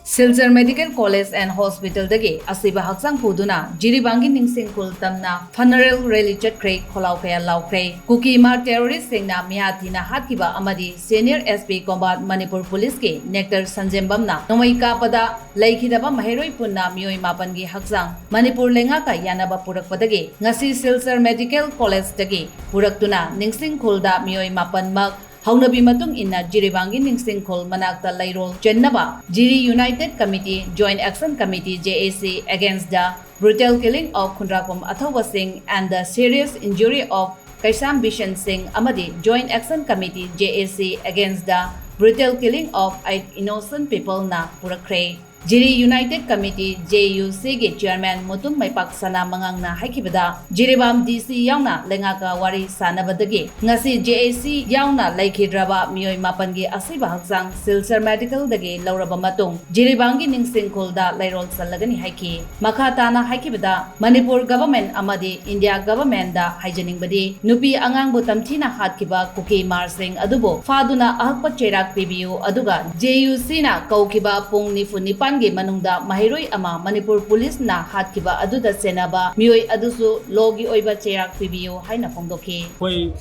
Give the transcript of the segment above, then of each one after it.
Silchar Medical College and Hospitaldagi Asiba Hakchang Puduna Jiribangi Ningsingkhulda funeral rally Chatkhre Kholao Laokhre Kuki Mar terrorist singna mihathina hatkiba amadi senior SP combat Manipur police ke nectar sanjembamna nomai kapada laikhidaba maheroi punna mioi mapangi Hakchang Manipur lenga ka yanaba purakpadagi ngasi Silchar Medical College dagi puraktuna Ningsingkhulda mioi mapan mak Haunabi matung inna Jiribangi Ningsingkhul manakta lairol Jennaba Jiri United Committee Joint Action Committee JAC against the brutal killing of Khundrakom Athawa Singh and the serious injury of Kaisam Bishan Singh Amadi Joint Action Committee JAC against the brutal killing of 8 innocent people na Purakre Jiri United Committee JUC ge Chairman Mutum Maipak Sana Mangang na haikibada Jiribam DC yauna lengaka wari sanabadagi ngasi JAC yauna laikhidraba mioi mapan ge Asiba Hakchang Silchar Medical dagi lauraba matung Jiribangi Ningsingkhulda lairol salagani haiki makhatana haikibada Manipur government amadi India government da haijaningbadi nupi angang butamthina hatkiba Kuki Mar Singh adubo faduna ahakpa cherak pibiu aduga JUC na kaukiba pung nifu Ge manungda mahiroi ama Manipur police na hatkiba aduda senaba mioi adusu logi oiba cherak pibiyo haina phongdoki koi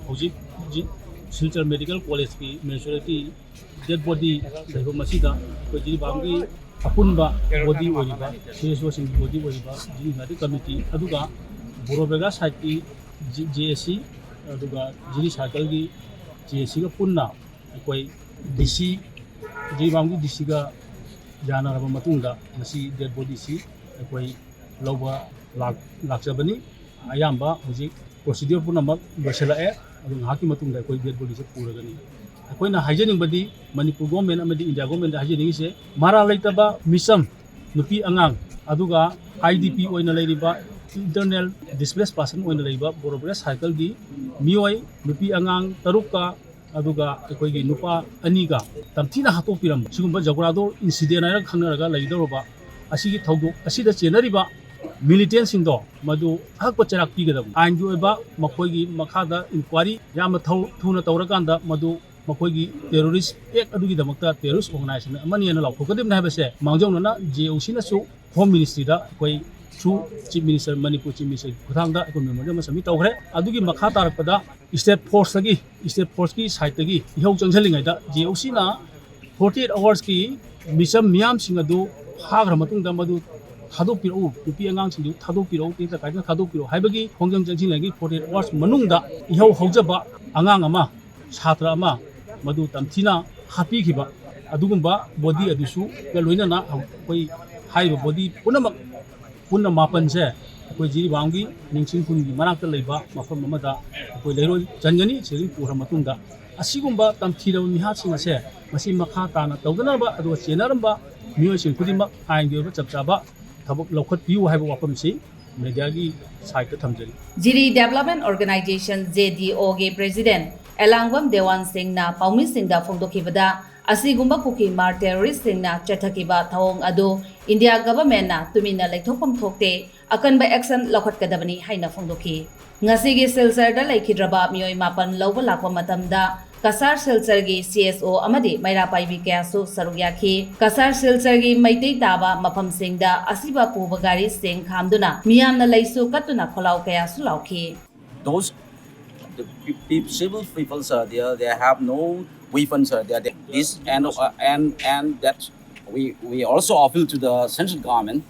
hoji Silchar Medical College ki majority dead body laiba masida koi jiri bangi apunba body oiba serious washing body oiba jiri United Committee aduga borobega site ki JAC aduga jiri cycle ki JAC ga punna koi DC jiri bangi DC ga Jana raba matungda masi dead body si koi loba lakjabani ayamba hoji procedure punamak loselae adu haki matungda koi dead body se puragani koi na hygienic badi Manipur government amadi India government da hygienic se mara laitaba misam nupi angang aduga IDP oina leiriba internal displaced person oina leiba borobres cycle gi mioi nupi angang taruka aduga ekoi nupa aniga tamthina hatopiram sigumba jagurado incident ara khanaraga leidoroba asigi thaudo asida chenariba militant singdo madu hakpa charak pigadam ain joiba makoigi makhada inquiry yama thuna tawrakanda madu makoigi terrorist act adugi damakta terrorist organization amani ana laukhokadim na habase mangjongna JOC na su home ministry da koi through Chief Minister Manipur Chief Minister Kuthangda economic masami tawkhre adugi makha tarakpada state force ki site gi ihau changsalingai da JOC na 48 hours ki misam miam sing adu hagra matung da madu thadopiro nupi angang sing thadopiro te ka thadopiro haibagi hongjam changsilagi 48 hours manung da ihau haujaba angang ama chhatra ama madu tamthina hapi khiba adugumba body adusu ga loina na koi haiba body punna mapan se koi jiri bangi Ningsingkhulgi manakta leiba mafam amada koi leiroi jangani cheri pura matungda asigumba tamthira miha singa se masi makha tana tawdanaba adu chenaramba mioi sing khudima aingge ba chapchaba thabuk lokhat piu haiba wapam si media gi site ta thamjari Jiri Development Organization JDO ge President Elangwam Dewan Singh na Paumi Singh da phongdokhibada Asigumba Kuki Mar terrorist singna chathakiba thawong adu India government na tumina laithopam thokte akanba action lokhatkadabani haina phongdoki ngasigi Silchar da laikhidraba mioi mapan lawba lakwa matamda Kasar Silchar gi CSO amadi maira paibi kyasu sarugyakhi Kasar Silchar gi maitei taba mafam singda asiba pubagari sing khamduna miyamna laisu katuna Kholao kyasu laukhi those civil people are there, they have no weapons are there. This and that we also appeal to the central government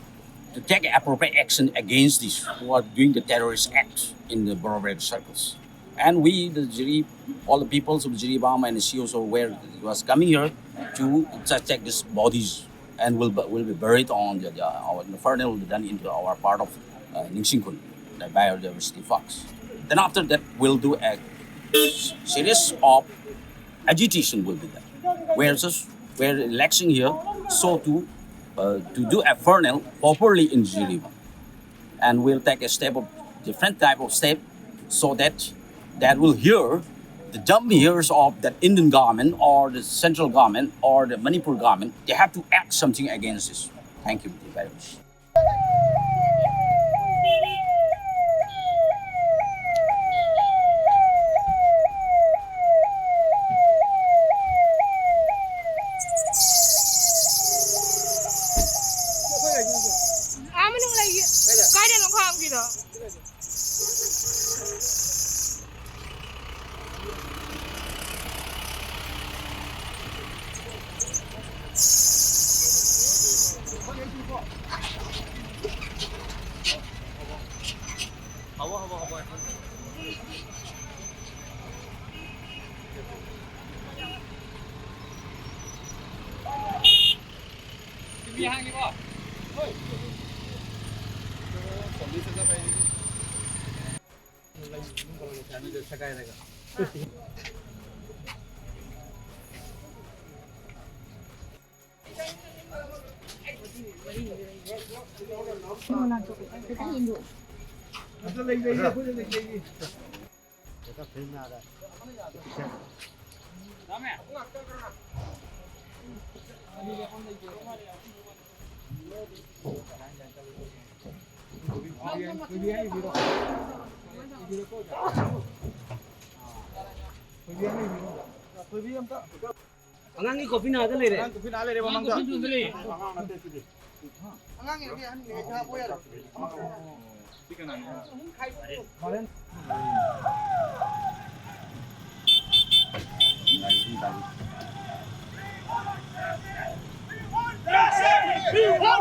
to take appropriate action against these who are doing the terrorist acts in the border circles. And we, the Jiri, all the peoples of Jiribam and the COs where was coming here to check these bodies and will be buried on our funeral will be done into our part of Ningsingkhulda, the biodiversity fox. Then after that, we'll do a series of agitation will be there. We're electing here, so to do a funeral properly in Jiriba, and we'll take a step of different type of step, so that will hear the dumb ears of the Indian government or the central government or the Manipur government. They have to act something against this. Thank you very much. 파암기다. Angangi kopi na ada lere. Kopi na lere mamang ka. Angangi lagi ani ni ka po yara. Thank you.